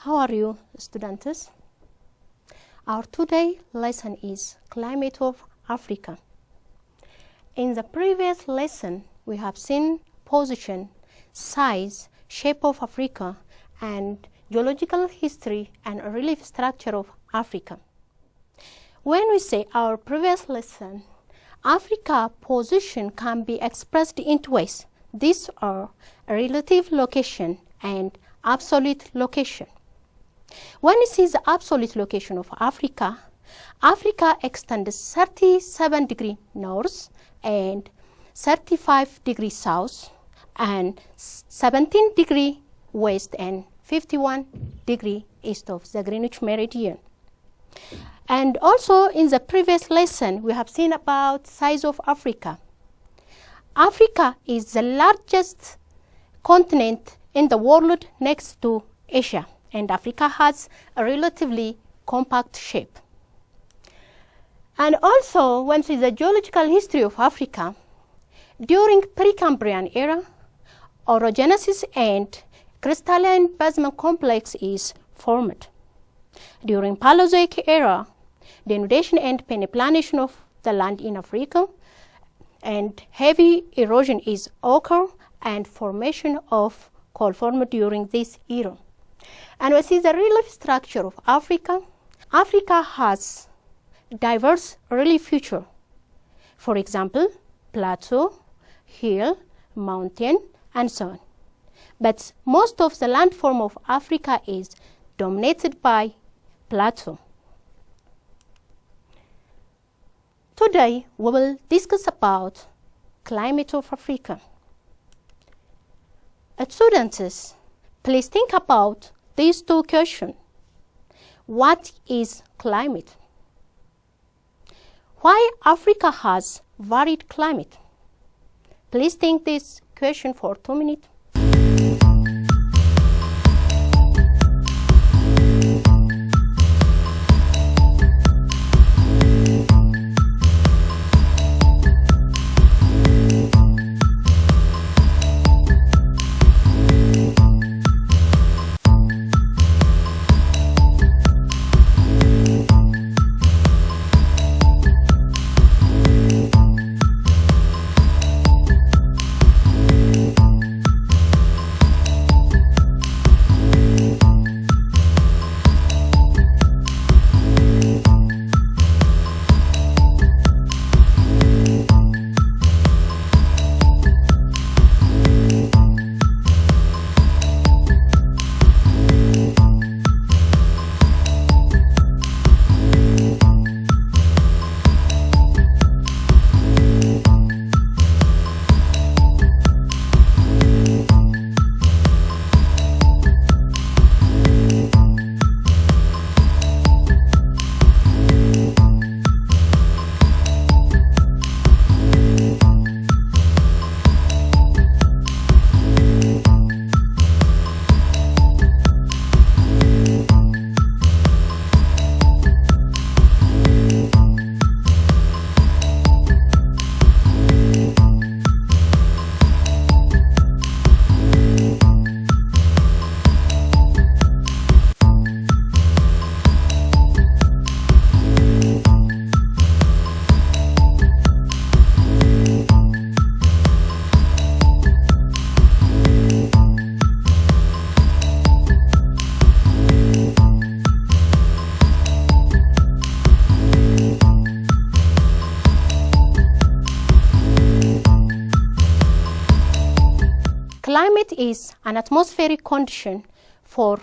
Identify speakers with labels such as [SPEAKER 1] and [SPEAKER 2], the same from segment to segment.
[SPEAKER 1] How are you, students? Our today lesson is Climate of Africa. In the previous lesson, we have seen position, size, shape of Africa, and geological history and relief structure of Africa. When we say our previous lesson, Africa position can be expressed in two ways. These are relative location and absolute location. When we see the absolute location of Africa, Africa extends 37 degrees north and 35 degrees south and 17 degrees west and 51 degrees east of the Greenwich Meridian. And also in the previous lesson, we have seen about size of Africa. Africa is the largest continent in the world next to Asia, and Africa has a relatively compact shape. And also, when we see the geological history of Africa, during Precambrian era, orogenesis and crystalline basement complex is formed. During Paleozoic era, denudation and peneplanation of the land in Africa, and heavy erosion is occur and formation of coal formed during this era. And we see the relief structure of Africa. Africa has diverse relief feature. For example, plateau, hill, mountain, and so on. But most of the landform of Africa is dominated by plateau. Today, we will discuss about climate of Africa. Students, please think about these two questions. What is climate? Why Africa has varied climate? Please think this question for 2 minutes. Climate is an atmospheric condition for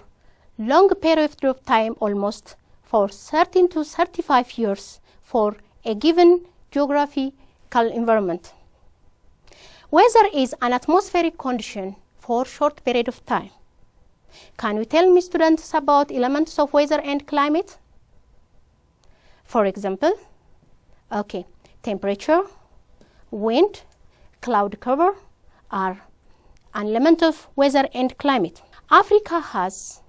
[SPEAKER 1] long period of time, almost for 13 to 35 years for a given geographical environment. Weather is an atmospheric condition for short period of time. Can you tell me, students, about elements of weather and climate? For example, temperature, wind, cloud cover are an element of weather and climate. Africa has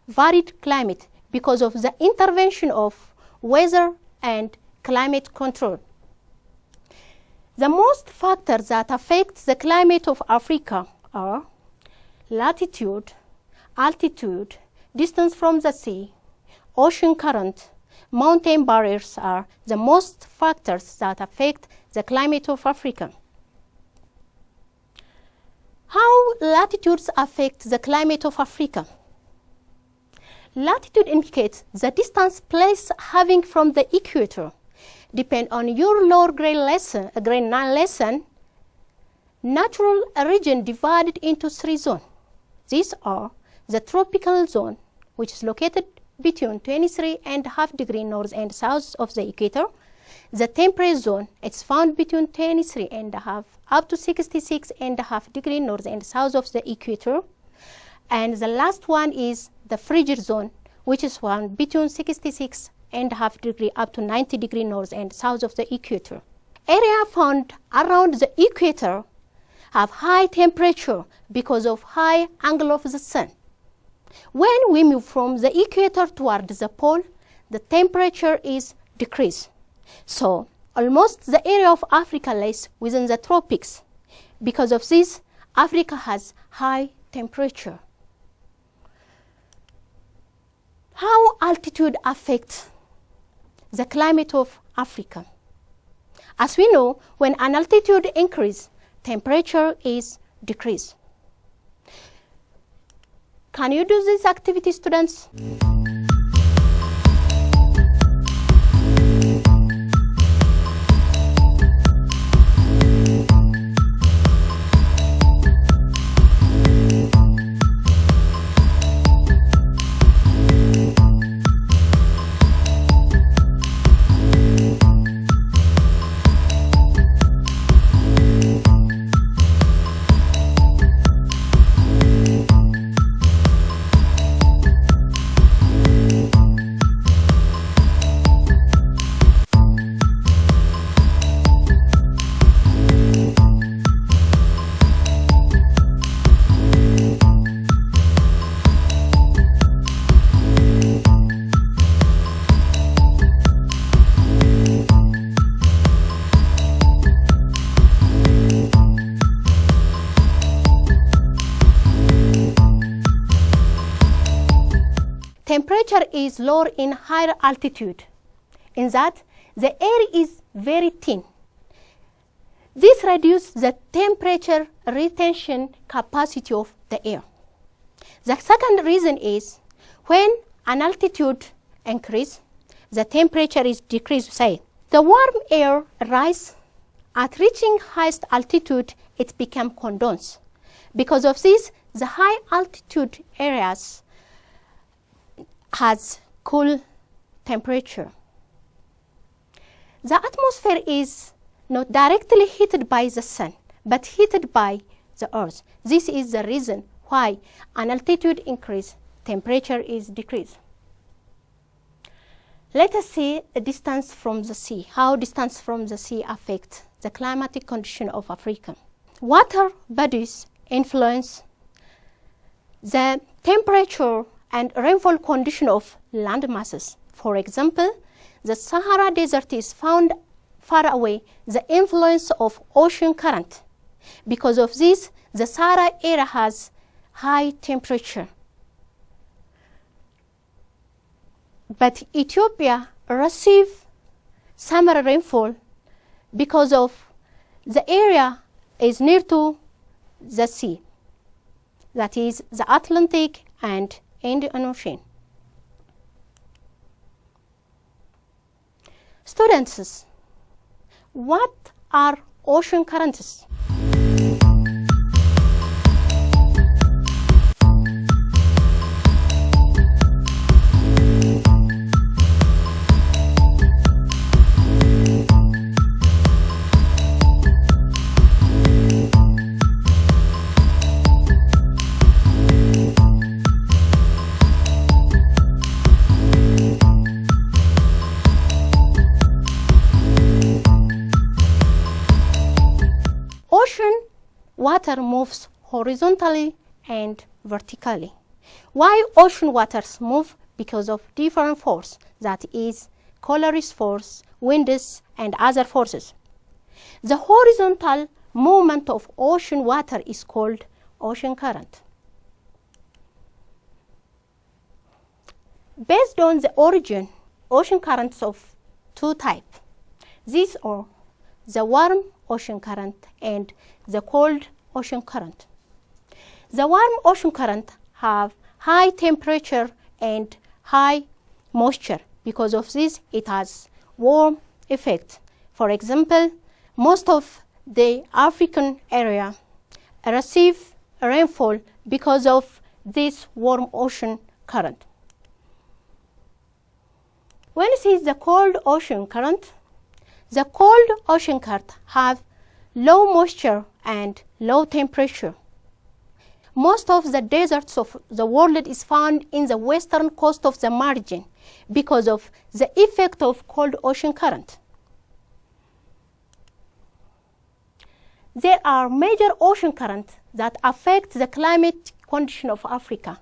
[SPEAKER 1] varied climate because of the intervention of weather and climate control. The most factors that affect the climate of Africa are latitude, altitude, distance from the sea, ocean current, mountain barriers are the most factors that affect the climate of Africa. How latitudes affect the climate of Africa? Latitude indicates the distance place having from the equator. Depend on your lower grade 9 lesson, natural region divided into 3 zones. These are the tropical zone, which is located between 23.5 degrees north and south of the equator. The temperate zone, it's found between 23.5 up to 66.5 degrees north and south of the equator. And the last one is the frigid zone, which is found between 66.5 degrees up to 90 degrees north and south of the equator. Area found around the equator have high temperature because of high angle of the sun. When we move from the equator toward the pole, the temperature is decreased. So almost the area of Africa lies within the tropics. Because of this, Africa has high temperature. How altitude affects the climate of Africa? As we know, when an altitude increases, temperature is decreased. Can you do this activity, students? Temperature is lower in higher altitude, in that the air is very thin. This reduces the temperature retention capacity of the air. The second reason is when an altitude increases, the temperature is decreased. Say, the warm air rises at reaching highest altitude, it becomes condensed. Because of this, the high altitude areas has cool temperature. The atmosphere is not directly heated by the sun, but heated by the earth. This is the reason why an altitude increase, temperature is decreased. Let us see the distance from the sea. How distance from the sea affects the climatic condition of Africa. Water bodies influence the temperature and rainfall condition of land masses. For example, the Sahara Desert is found far away, the influence of ocean current. Because of this, the Sahara area has high temperature. But Ethiopia receives summer rainfall because of the area is near to the sea, that is the Atlantic and Indian Ocean. Students, what are ocean currents? Water moves horizontally and vertically. Why ocean waters move? Because of different force, that is Colorist force, winds, and other forces. The horizontal movement of ocean water is called ocean current. based on the origin, ocean currents of two types. These are the warm ocean current and the cold ocean current. The warm ocean current have high temperature and high moisture. Because of this, it has warm effect. For example, most of the African area receive rainfall because of this warm ocean current. When you see the cold ocean current, the cold ocean current have low moisture and low temperature. Most of the deserts of the world is found in the western coast of the margin because of the effect of cold ocean current. There are major ocean currents that affect the climate condition of Africa.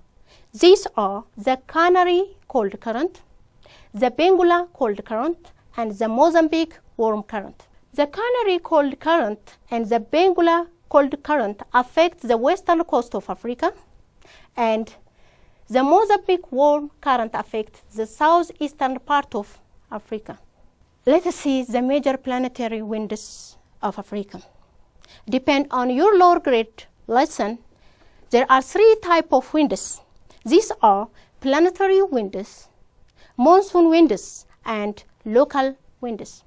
[SPEAKER 1] These are the Canary cold current, the Benguela cold current, and the Mozambique warm current. The Canary cold current and the Benguela cold current affect the western coast of Africa, and the Mozambique warm current affects the southeastern part of Africa. Let us see the major planetary winds of Africa. Depend on your lower grade lesson, there are three types of winds. These are planetary winds, monsoon winds, and local winds.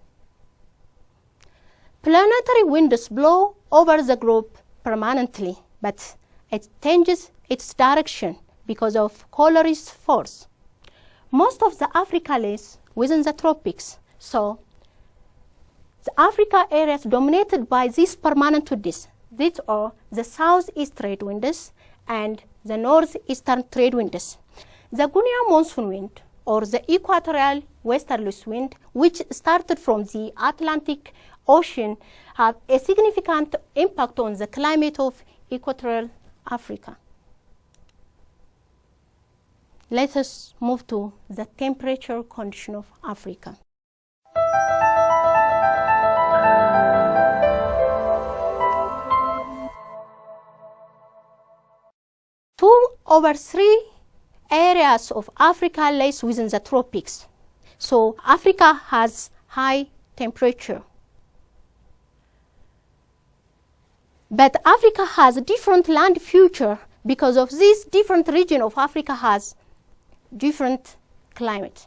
[SPEAKER 1] Planetary winds blow over the globe permanently, but it changes its direction because of colorist force. Most of the Africa lies within the tropics, so the Africa area is dominated by these permanent winds. These are the southeast trade winds and the northeastern trade winds. The Guinea monsoon wind, or the Equatorial westerlies wind, which started from the Atlantic Ocean, have a significant impact on the climate of Equatorial Africa. Let us move to the temperature condition of Africa. Two over three areas of Africa lies within the tropics. So Africa has high temperature. But Africa has a different land feature because of this different region of Africa has different climate.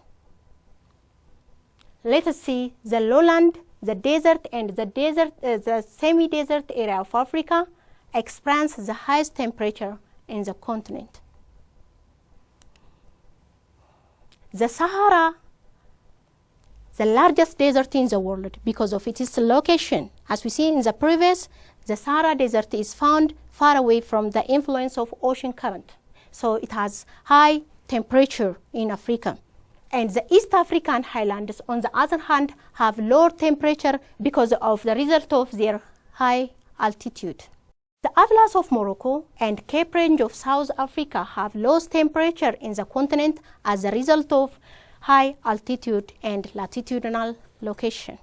[SPEAKER 1] Let us see the lowland, the desert, and the semi-desert area of Africa experience the highest temperature in the continent. The Sahara, the largest desert in the world because of its location. As we see in the previous, the Sahara Desert is found far away from the influence of ocean current. So it has high temperature in Africa. And the East African highlands, on the other hand, have lower temperature because of the result of their high altitude. The Atlas of Morocco and Cape Range of South Africa have lowest temperature in the continent as a result of high altitude and latitudinal location.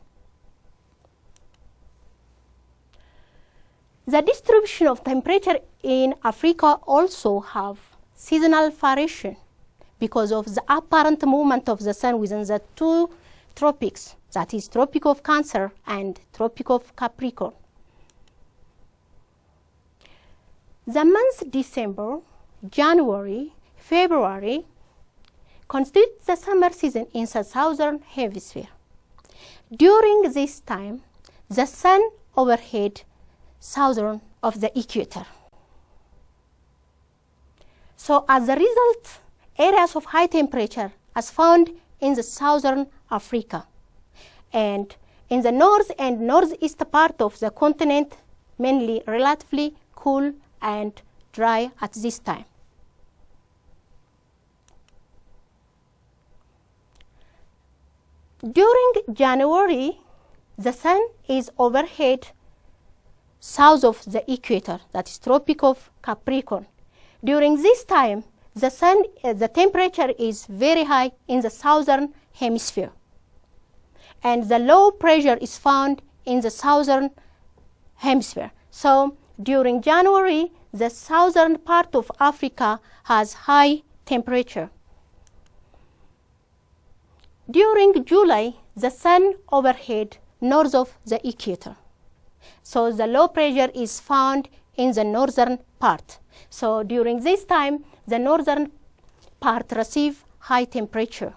[SPEAKER 1] The distribution of temperature in Africa also have seasonal variation because of the apparent movement of the sun within the two tropics, that is Tropic of Cancer and Tropic of Capricorn. The months December, January, February constitute the summer season in the southern hemisphere. During this time, the sun overhead southern of the equator. So as a result, areas of high temperature are found in the southern Africa, and in the north and northeast part of the continent, mainly relatively cool and dry at this time. During January, the sun is overhead south of the equator, that is Tropic of Capricorn. During this time, the temperature is very high in the southern hemisphere, and the low pressure is found in the southern hemisphere. So during January, the southern part of Africa has high temperature. During July, the sun overhead north of the equator. So the low pressure is found in the northern part. So during this time, the northern part receive high temperature.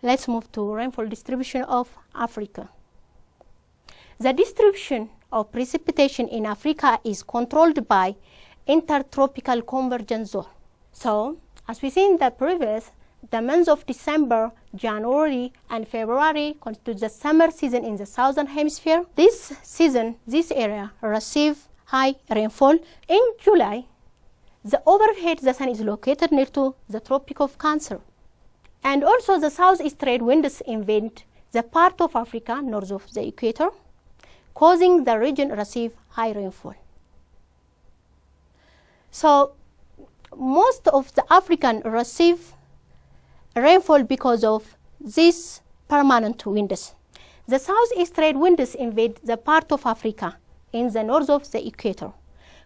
[SPEAKER 1] Let's move to rainfall distribution of Africa. The distribution of precipitation in Africa is controlled by intertropical convergence zone. So, as we see in the previous, the months of December, January, and February constitute the summer season in the southern hemisphere. This season, this area receive high rainfall. In July, the overhead the sun is located near to the Tropic of Cancer. And also the southeast trade winds invade the part of Africa north of the equator, causing the region receive high rainfall. So most of the African receive rainfall because of these permanent winds. The southeast trade winds invade the part of Africa in the north of the equator,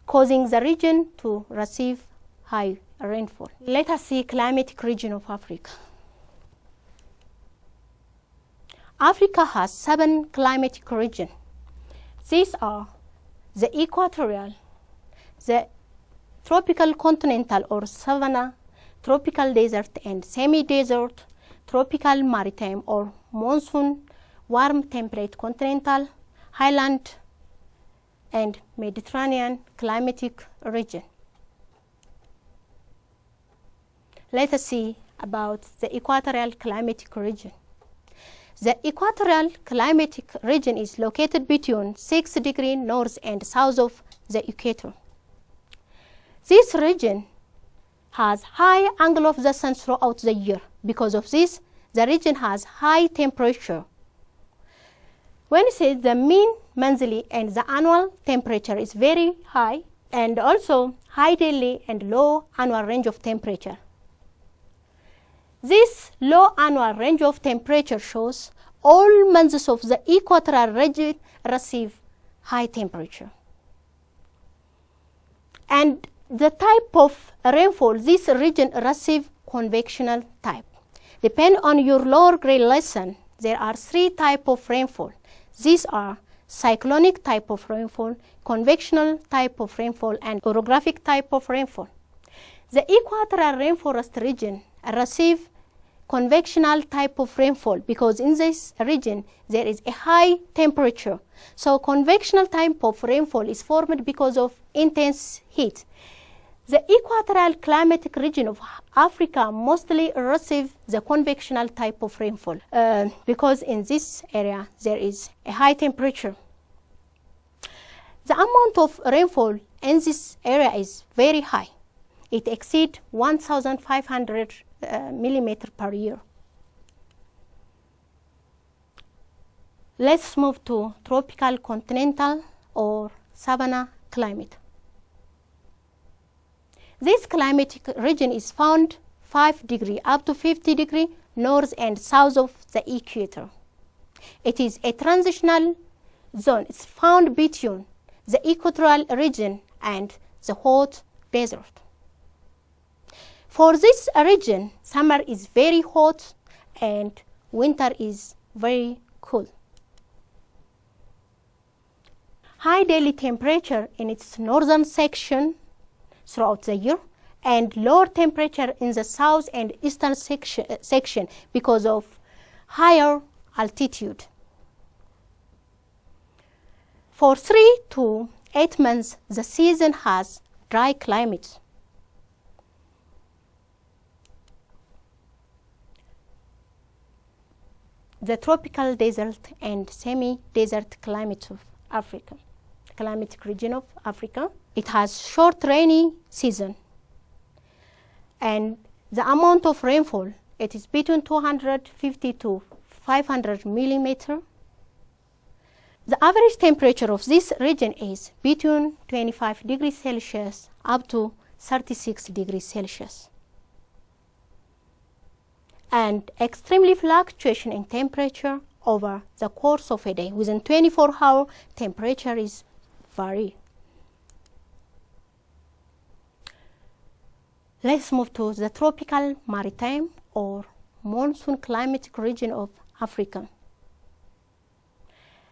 [SPEAKER 1] causing the region to receive high rainfall. Let us see climatic region of Africa. Africa has 7 climatic regions. These are the Equatorial, the Tropical Continental or Savanna, Tropical Desert and Semi-Desert, Tropical Maritime or Monsoon, Warm Temperate Continental, Highland, and Mediterranean climatic region. Let us see about the Equatorial climatic region. The Equatorial climatic region is located between 6 degrees north and south of the equator. This region has high angle of the sun throughout the year. Because of this, the region has high temperature. When you say the mean monthly and the annual temperature is very high, and also high daily and low annual range of temperature. This low annual range of temperature shows all months of the equatorial region receive high temperature. And the type of rainfall this region receive convectional type. Depending on your lower grade lesson, there are 3 types of rainfall. These are cyclonic type of rainfall, convectional type of rainfall, and orographic type of rainfall. The equatorial rainforest region receive convectional type of rainfall because in this region there is a high temperature. So convectional type of rainfall is formed because of intense heat. The equatorial climatic region of Africa mostly receive the convectional type of rainfall because in this area there is a high temperature. The amount of rainfall in this area is very high. It exceeds 1,500 millimeters per year. Let's move to tropical continental or savanna climate. This climatic region is found 5 degrees up to 50 degrees north and south of the equator. It is a transitional zone. It's found between the equatorial region and the hot desert. For this region, summer is very hot and winter is very cool. High daily temperature in its northern section throughout the year and lower temperature in the south and eastern section because of higher altitude. For 3 to 8 months, the season has dry climate. The tropical desert and semi-desert climate of Africa, climatic region of Africa. It has short rainy season and the amount of rainfall, it is between 250 to 500 millimeters. The average temperature of this region is between 25 degrees Celsius up to 36 degrees Celsius. And extremely fluctuation in temperature over the course of a day. Within 24 hours, temperature is vary. Let's move to the tropical maritime or monsoon climatic region of Africa.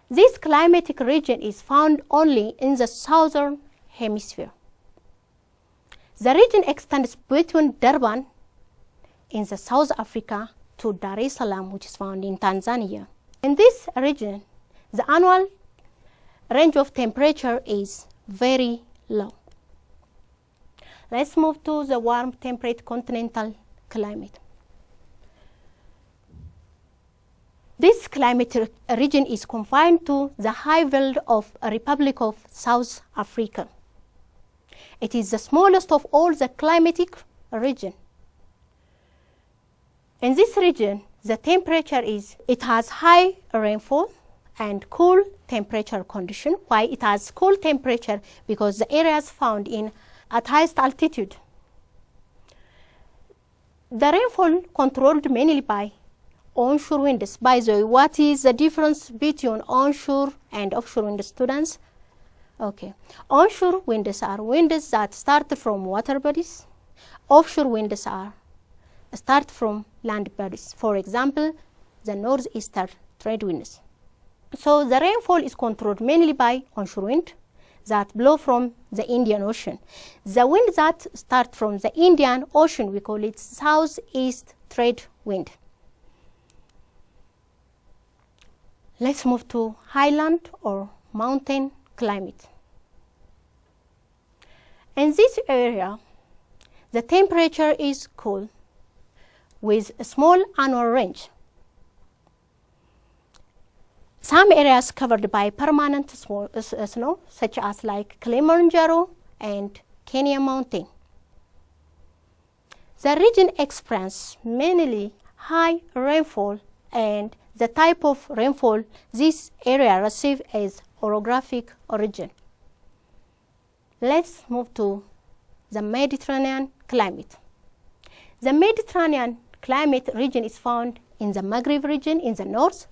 [SPEAKER 1] This climatic region is found only in the southern hemisphere. The region extends between Durban in the South Africa to Dar es Salaam, which is found in Tanzania. In this region, the annual range of temperature is very low. Let's move to the warm temperate continental climate. This climate region is confined to the Highland of the Republic of South Africa. It is the smallest of all the climatic regions. In this region, the temperature it has high rainfall and cool temperature condition. Why it has cool temperature? Because the areas found at highest altitude. The rainfall controlled mainly by onshore winds. By the way, what is the difference between onshore and offshore wind, students? Okay, onshore winds are winds that start from water bodies. Offshore winds start from land bodies. For example, the northeaster trade winds. So the rainfall is controlled mainly by onshore wind that blow from the Indian Ocean. The wind that start from the Indian Ocean, we call it southeast trade wind. Let's move to highland or mountain climate. In this area, the temperature is cool with a small annual range. Some areas covered by permanent snow, such as like Kilimanjaro and Kenya Mountain. The region experiences mainly high rainfall, and the type of rainfall this area receives is orographic origin. Let's move to the Mediterranean climate. The Mediterranean climate region is found in the Maghreb region in the north,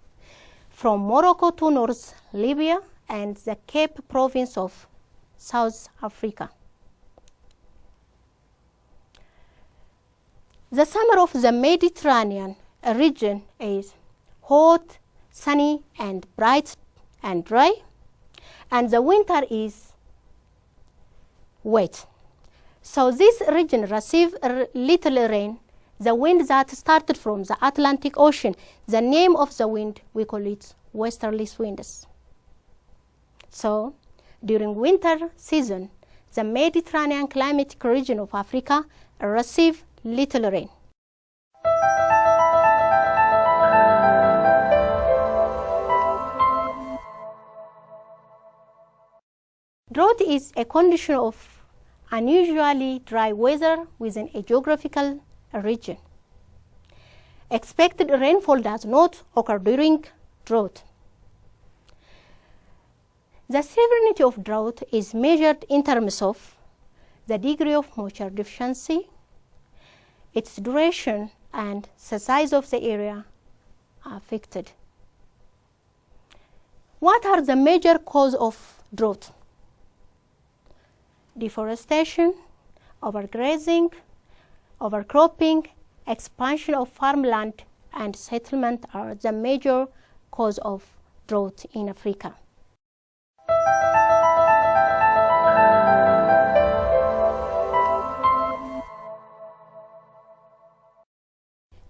[SPEAKER 1] from Morocco to North Libya and the Cape province of South Africa. The summer of the Mediterranean region is hot, sunny, and bright and dry, and the winter is wet. So this region receives little rain. The wind that started from the Atlantic Ocean, the name of the wind, we call it westerly winds. So during winter season, the Mediterranean climatic region of Africa receives little rain. Drought is a condition of unusually dry weather within a geographical region. Expected rainfall does not occur during drought. The severity of drought is measured in terms of the degree of moisture deficiency, its duration, and the size of the area affected. What are the major causes of drought? Deforestation, overgrazing, overcropping, expansion of farmland, and settlement are the major cause of drought in Africa.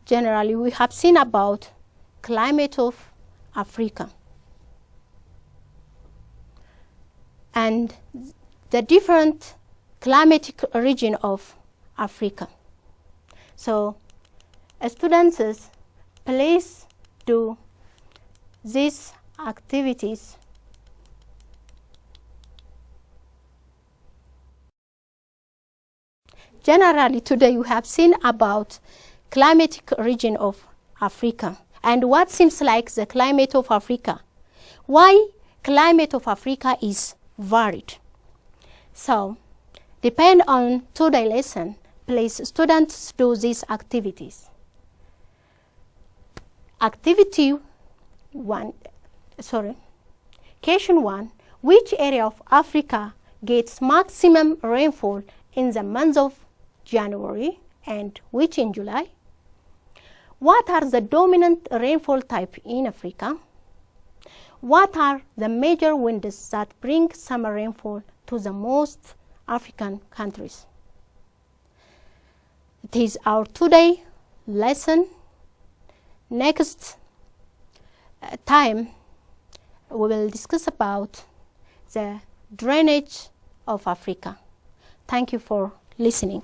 [SPEAKER 1] Generally, we have seen about climate of Africa and the different climatic region of Africa. So, students, please do these activities. Generally, today we have seen about climatic region of Africa and what seems like the climate of Africa. Why climate of Africa is varied. So, depend on today's lesson, please students do these activities. Question 1, which area of Africa gets maximum rainfall in the month of January and which in July? What are the dominant rainfall type in Africa? What are the major winds that bring summer rainfall to the most African countries? It is our today lesson. Next time we will discuss about the drainage of Africa. Thank you for listening.